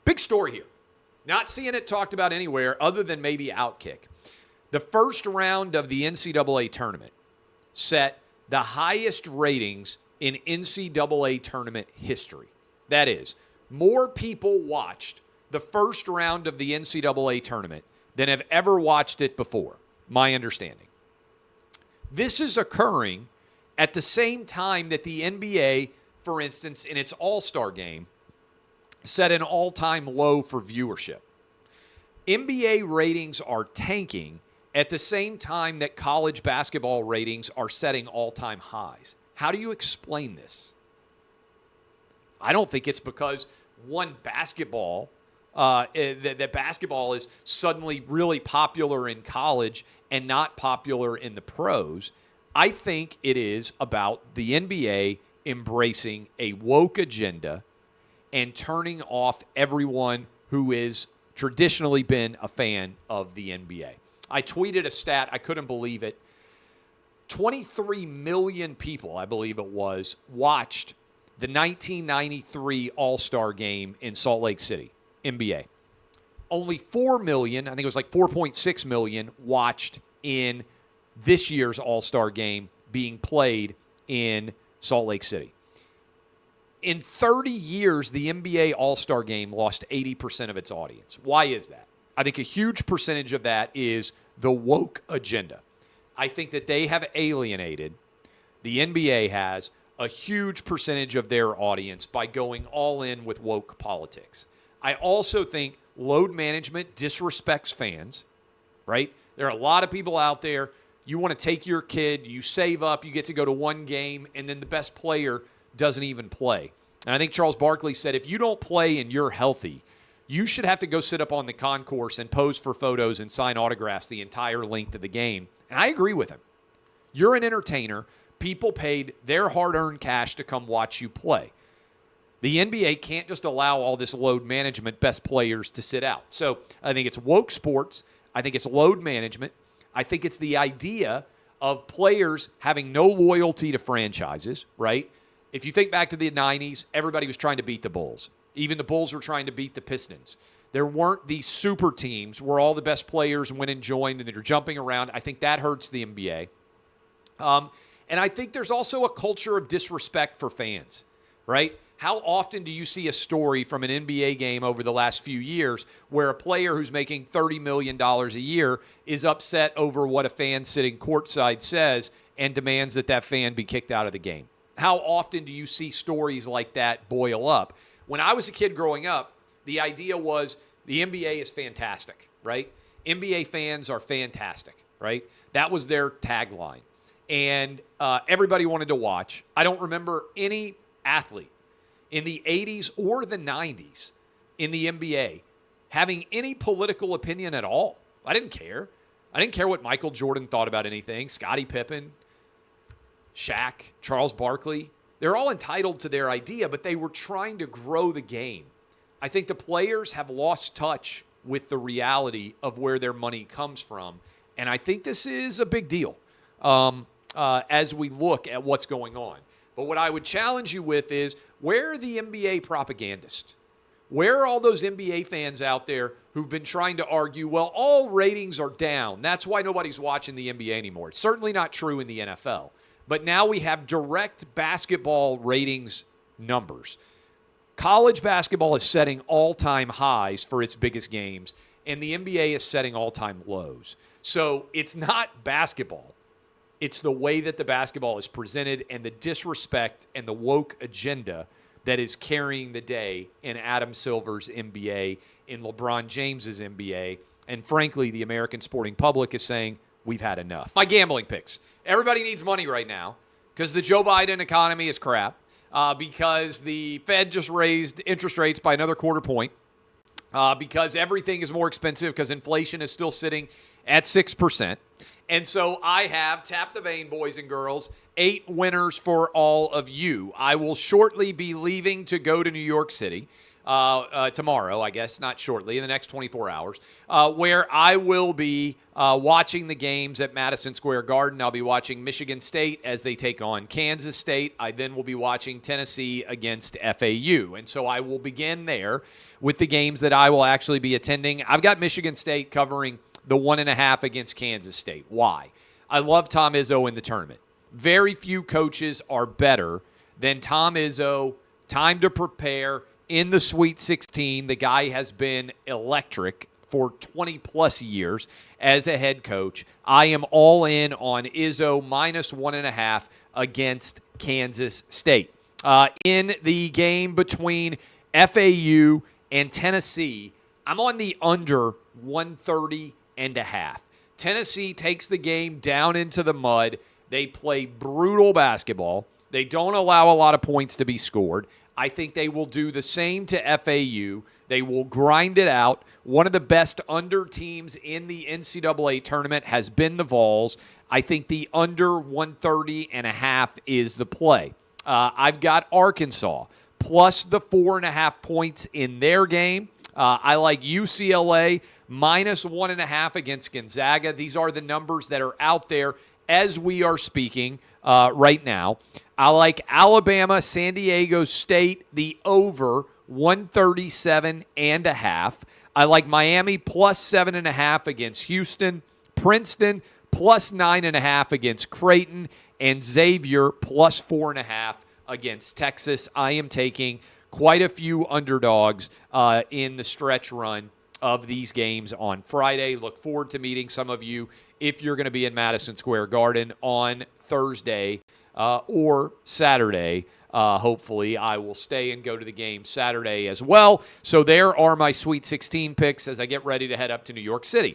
Big story here. Not seeing it talked about anywhere other than maybe OutKick. The first round of the NCAA tournament set the highest ratings in NCAA tournament history. That is, more people watched the first round of the NCAA tournament than have ever watched it before, my understanding. This is occurring at the same time that the NBA, for instance, in its All-Star game, set an all-time low for viewership. NBA ratings are tanking at the same time that college basketball ratings are setting all-time highs. How do you explain this? I don't think it's because basketball that basketball is suddenly really popular in college and not popular in the pros. I think it is about the NBA embracing a woke agenda and turning off everyone who has traditionally been a fan of the NBA. I tweeted a stat. I couldn't believe it. 23 million people, I believe it was, watched the 1993 All-Star game in Salt Lake City, NBA. Only 4 million, I think it was like 4.6 million, watched in this year's All-Star game being played in Salt Lake City. In 30 years, the NBA All-Star game lost 80% of its audience. Why is that? I think a huge percentage of that is the woke agenda. I think that they have alienated, the NBA has, a huge percentage of their audience by going all in with woke politics. I also think load management disrespects fans, right? There are a lot of people out there, you want to take your kid, you save up, you get to go to one game, and then the best player doesn't even play. And I think Charles Barkley said, if you don't play and you're healthy, you should have to go sit up on the concourse and pose for photos and sign autographs the entire length of the game. And I agree with him. You're an entertainer. People paid their hard-earned cash to come watch you play. The NBA can't just allow all this load management best players to sit out. So I think it's woke sports. I think it's load management. I think it's the idea of players having no loyalty to franchises, right? If you think back to the 90s, everybody was trying to beat the Bulls. Even the Bulls were trying to beat the Pistons. There weren't these super teams where all the best players went and joined and they're jumping around. I think that hurts the NBA. And I think there's also a culture of disrespect for fans, right? How often do you see a story from an NBA game over the last few years where a player who's making $30 million a year is upset over what a fan sitting courtside says and demands that that fan be kicked out of the game? How often do you see stories like that boil up? When I was a kid growing up, the idea was the NBA is fantastic, right? NBA fans are fantastic, right? That was their tagline. And everybody wanted to watch. I don't remember any athlete in the 80s or the 90s in the NBA having any political opinion at all. I didn't care. I didn't care what Michael Jordan thought about anything. Scottie Pippen, Shaq, Charles Barkley. They're all entitled to their idea, but they were trying to grow the game. I think the players have lost touch with the reality of where their money comes from. And I think this is a big deal as we look at what's going on. But what I would challenge you with is, where are the NBA propagandists? Where are all those NBA fans out there who've been trying to argue, well, all ratings are down. That's why nobody's watching the NBA anymore. It's certainly not true in the NFL. But now we have direct basketball ratings numbers. College basketball is setting all-time highs for its biggest games, and the NBA is setting all-time lows. So it's not basketball. It's the way that the basketball is presented and the disrespect and the woke agenda that is carrying the day in Adam Silver's NBA, in LeBron James's NBA, and frankly, the American sporting public is saying, we've had enough. My gambling picks. Everybody needs money right now because the Joe Biden economy is crap, because the Fed just raised interest rates by another quarter point, because everything is more expensive because inflation is still sitting at 6%. And so I have, tap the vein, boys and girls, 8 winners for all of you. I will shortly be leaving to go to New York City. tomorrow, I guess, not shortly, in the next 24 hours, where I will be watching the games at Madison Square Garden. I'll be watching Michigan State as they take on Kansas State. I then will be watching Tennessee against FAU. And so I will begin there with the games that I will actually be attending. I've got Michigan State covering the 1.5 against Kansas State. Why? I love Tom Izzo in the tournament. Very few coaches are better than Tom Izzo. Time to prepare in the Sweet 16. The guy has been electric for 20-plus years as a head coach. I am all in on Izzo minus 1.5 against Kansas State. In the game between FAU and Tennessee, I'm on the under 130.5. Tennessee takes the game down into the mud. They play brutal basketball. They don't allow a lot of points to be scored. I think they will do the same to FAU. They will grind it out. One of the best under teams in the NCAA tournament has been the Vols. I think the under 130.5 is the play. I've got Arkansas plus the 4.5 points in their game. I like UCLA minus 1.5 against Gonzaga. These are the numbers that are out there as we are speaking right now. I like Alabama, San Diego State, the over 137.5. I like Miami plus 7.5 against Houston, Princeton plus 9.5 against Creighton, and Xavier plus 4.5 against Texas. I am taking quite a few underdogs in the stretch run of these games on Friday. Look forward to meeting some of you if you're going to be in Madison Square Garden on Thursday or Saturday. Hopefully, I will stay and go to the game Saturday as well. So there are my Sweet 16 picks as I get ready to head up to New York City.